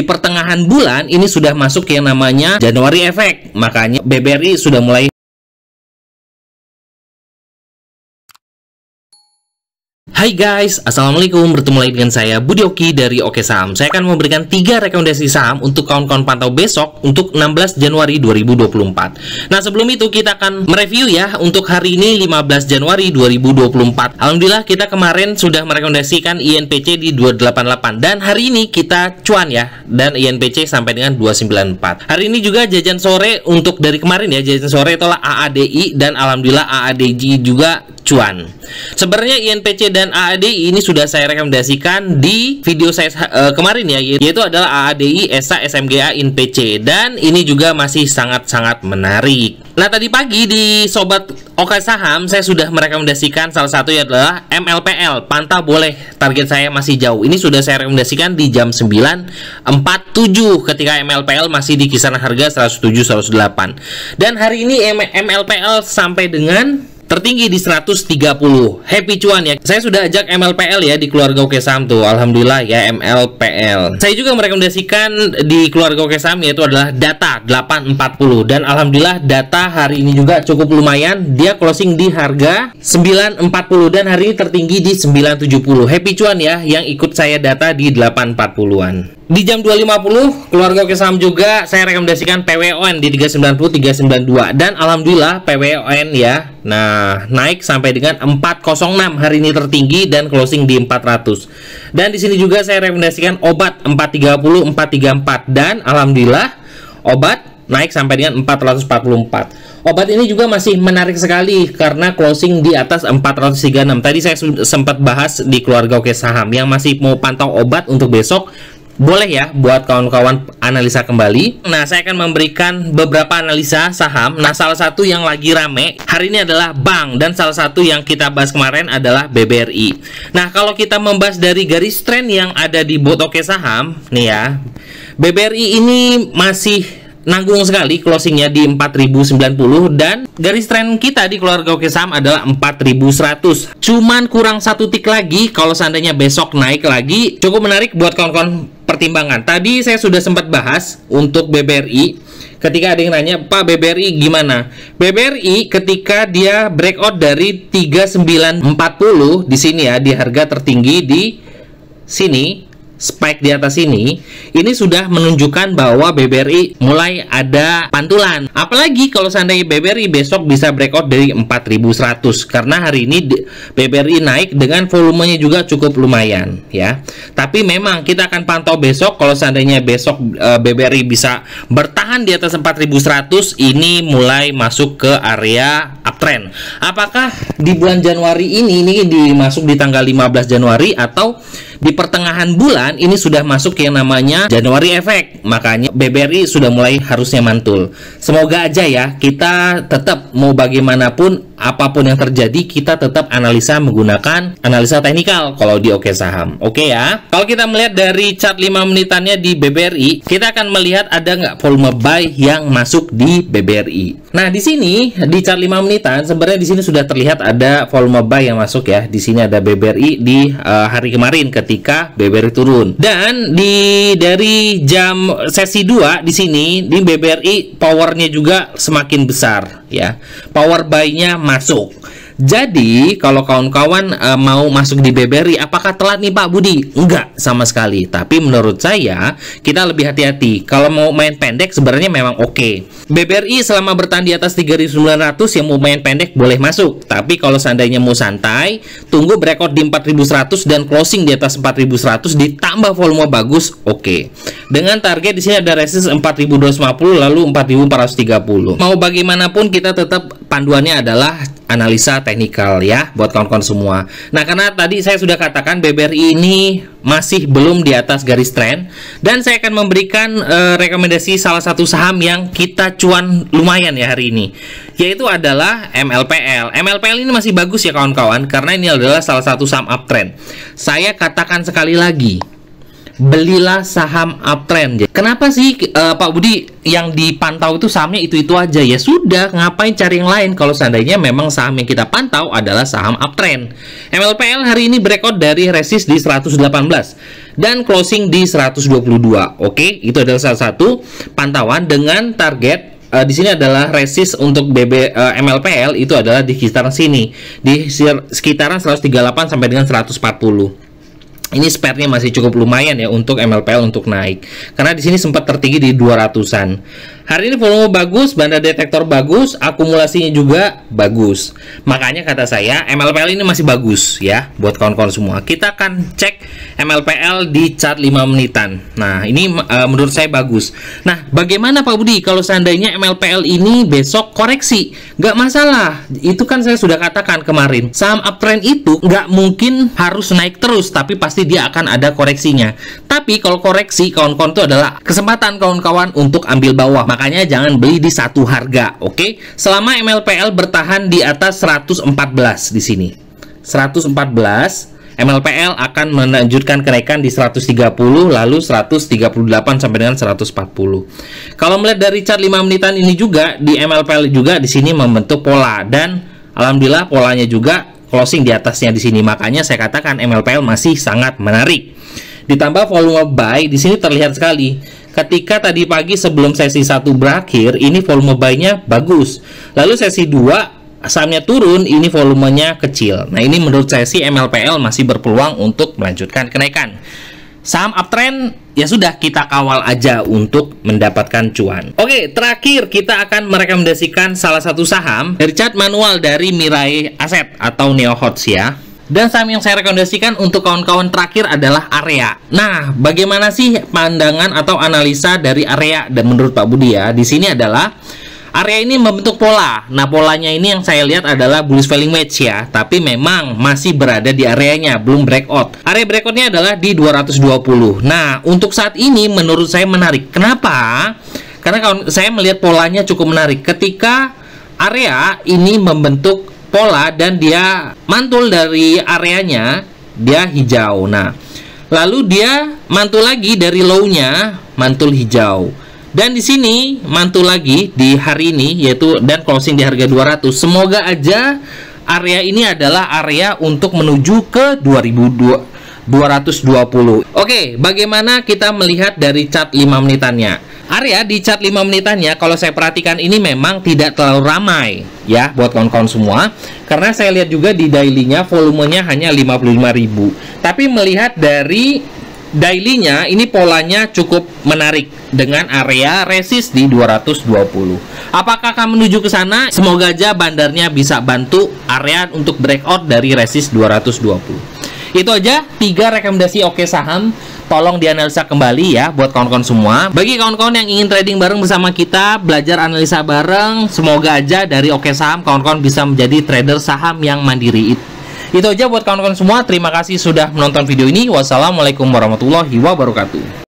di pertengahan bulan ini sudah masuk yang namanya January Effect. Makanya BBRI sudah mulai. Hai guys, assalamualaikum, bertemu lagi dengan saya Budi Oki dari Oke Saham. Saya akan memberikan 3 rekomendasi saham untuk kawan-kawan pantau besok untuk 16 Januari 2024. Nah, sebelum itu kita akan mereview ya untuk hari ini 15 Januari 2024. Alhamdulillah kita kemarin sudah merekomendasikan INPC di 288 dan hari ini kita cuan ya, dan INPC sampai dengan 294. Hari ini juga jajan sore untuk dari kemarin ya, jajan sore itulah AADI dan alhamdulillah AADJ juga cuan. Sebenarnya INPC dan AADI ini sudah saya rekomendasikan di video saya kemarin ya, yaitu adalah AADI, ESA, SMGA, INPC, dan ini juga masih sangat-sangat menarik. Nah, tadi pagi di Sobat Oke Saham saya sudah merekomendasikan salah satunya adalah MLPL. Pantau boleh, target saya masih jauh. Ini sudah saya rekomendasikan di jam 9.47 ketika MLPL masih di kisaran harga 107-108. Dan hari ini MLPL sampai dengan tertinggi di 130. Happy cuan ya. Saya sudah ajak MLPL ya di keluarga Oke Saham tuh. Alhamdulillah ya MLPL. Saya juga merekomendasikan di keluarga Oke Saham yaitu adalah Data 840 dan alhamdulillah Data hari ini juga cukup lumayan. Dia closing di harga 940 dan hari ini tertinggi di 970. Happy cuan ya yang ikut saya Data di 840-an. Di jam 2.50 keluarga Oke Saham juga saya rekomendasikan PWON di 390 392 dan alhamdulillah PWON ya. Nah, naik sampai dengan 406 hari ini tertinggi dan closing di 400. Dan di sini juga saya rekomendasikan Obat 430 434 dan alhamdulillah Obat naik sampai dengan 444. Obat ini juga masih menarik sekali karena closing di atas 436. Tadi saya sempat bahas di keluarga Oke Saham yang masih mau pantau Obat untuk besok. Boleh ya buat kawan-kawan analisa kembali. Nah, saya akan memberikan beberapa analisa saham. Nah, salah satu yang lagi rame hari ini adalah bank dan salah satu yang kita bahas kemarin adalah BBRI. Nah, kalau kita membahas dari garis tren yang ada di bot Oke Saham nih ya, BBRI ini masih nanggung sekali closingnya di 4090 dan garis tren kita di keluarga Oke Saham adalah 4100. Cuman kurang satu tik lagi kalau seandainya besok naik lagi. Cukup menarik buat kawan-kawan pertimbangan. Tadi saya sudah sempat bahas untuk BBRI. Ketika ada yang nanya, Pak BBRI gimana? BBRI ketika dia breakout dari 3940 di sini ya, di harga tertinggi di sini, spike di atas ini sudah menunjukkan bahwa BBRI mulai ada pantulan. Apalagi kalau seandainya BBRI besok bisa breakout dari 4100 karena hari ini BBRI naik dengan volumenya juga cukup lumayan ya. Tapi memang kita akan pantau besok kalau seandainya besok BBRI bisa bertahan di atas 4100 ini mulai masuk ke area uptrend. Apakah di bulan Januari ini dimasuk di tanggal 15 Januari atau di pertengahan bulan ini sudah masuk yang namanya January Effect. Makanya BBRI sudah mulai harusnya mantul. Semoga aja ya kita tetap mau bagaimanapun apapun yang terjadi kita tetap analisa menggunakan analisa teknikal kalau di Oke Saham. Oke ya. Kalau kita melihat dari chart 5 menitannya di BBRI, kita akan melihat ada nggak volume buy yang masuk di BBRI. Nah, di sini di chart 5 menitan sebenarnya di sini sudah terlihat ada volume buy yang masuk ya. Di sini ada BBRI di hari kemarin ketika BBRI turun. Dan dari jam sesi 2 di sini di BBRI powernya juga semakin besar ya. Power buy-nya masuk. Jadi kalau kawan-kawan mau masuk di BBRI, apakah telat nih Pak Budi? Enggak sama sekali. Tapi menurut saya kita lebih hati-hati. Kalau mau main pendek sebenarnya memang oke. BBRI selama bertahan di atas 3.900 yang mau main pendek boleh masuk. Tapi kalau seandainya mau santai, tunggu breakout di 4.100 dan closing di atas 4.100 ditambah volume bagus, oke. Dengan target di sini ada resistance 4.250 lalu 4.430. Mau bagaimanapun kita tetap panduannya adalah analisa teknikal ya buat kawan-kawan semua. Nah, karena tadi saya sudah katakan BBRI ini masih belum di atas garis tren dan saya akan memberikan rekomendasi salah satu saham yang kita cuan lumayan ya hari ini, yaitu adalah MLPL. MLPL ini masih bagus ya kawan-kawan karena ini adalah salah satu saham uptrend. Saya katakan sekali lagi, belilah saham uptrend. Kenapa sih Pak Budi yang dipantau itu sahamnya itu-itu aja? Ya sudah, ngapain cari yang lain kalau seandainya memang saham yang kita pantau adalah saham uptrend. MLPL hari ini breakout dari resist di 118 dan closing di 122. Oke, itu adalah salah satu pantauan dengan target. Di sini adalah resist untuk MLPL itu adalah di sekitaran sini, di sekitaran 138 sampai dengan 140. Ini spare-nya masih cukup lumayan ya untuk MLPL untuk naik. Karena di sini sempat tertinggi di 200-an. Hari ini volume bagus, banda detektor bagus, akumulasinya juga bagus. Makanya kata saya MLPL ini masih bagus ya buat kawan-kawan semua. Kita akan cek MLPL di chart 5 menitan. Nah, ini menurut saya bagus. Nah, bagaimana Pak Budi kalau seandainya MLPL ini besok koreksi? Nggak masalah. Itu kan saya sudah katakan kemarin. Saham uptrend itu nggak mungkin harus naik terus, tapi pasti dia akan ada koreksinya. Tapi kalau koreksi kawan-kawan itu adalah kesempatan kawan-kawan untuk ambil bawah. Makanya jangan beli di satu harga, oke? Selama MLPL bertahan di atas 114 di sini. 114 MLPL akan melanjutkan kenaikan di 130 lalu 138 sampai dengan 140. Kalau melihat dari chart 5 menitan ini juga di MLPL juga di sini membentuk pola dan alhamdulillah polanya juga closing di atasnya di sini. Makanya saya katakan MLPL masih sangat menarik. Ditambah volume buy di sini terlihat sekali. Ketika tadi pagi sebelum sesi 1 berakhir, ini volume buy-nya bagus. Lalu sesi 2 sahamnya turun, ini volumenya kecil. Nah, ini menurut saya sih MLPL masih berpeluang untuk melanjutkan kenaikan. Saham uptrend ya sudah kita kawal aja untuk mendapatkan cuan. Oke, terakhir kita akan merekomendasikan salah satu saham dari chart manual dari Mirai Asset atau Neohots ya. Dan saham yang saya rekomendasikan untuk kawan-kawan terakhir adalah Area. Nah, bagaimana sih pandangan atau analisa dari Area dan menurut Pak Budi ya? Di sini adalah Area ini membentuk pola. Nah, polanya ini yang saya lihat adalah bullish falling wedge ya, tapi memang masih berada di areanya, belum breakout. Area breakoutnya adalah di 220. Nah, untuk saat ini menurut saya menarik. Kenapa? Karena kalau saya melihat polanya cukup menarik. Ketika Area ini membentuk pola dan dia mantul dari areanya, dia hijau. Nah, lalu dia mantul lagi dari low-nya, mantul hijau. Dan di sini mantul lagi di hari ini yaitu dan closing di harga 200. Semoga aja area ini adalah area untuk menuju ke 220. Oke, bagaimana kita melihat dari chart 5 menitannya? Area di chart 5 menitannya kalau saya perhatikan ini memang tidak terlalu ramai ya buat kawan-kawan semua. Karena saya lihat juga di daily-nya volumenya hanya 55.000. Tapi melihat dari daily-nya ini polanya cukup menarik dengan area resist di 220. Apakah akan menuju ke sana? Semoga aja bandarnya bisa bantu area untuk breakout dari resist 220. Itu aja 3 rekomendasi oke saham. Tolong dianalisa kembali ya buat kawan-kawan semua. Bagi kawan-kawan yang ingin trading bareng bersama kita, belajar analisa bareng, semoga aja dari oke saham kawan-kawan bisa menjadi trader saham yang mandiri. Itu aja buat kawan-kawan semua. Terima kasih sudah menonton video ini. Wassalamualaikum warahmatullahi wabarakatuh.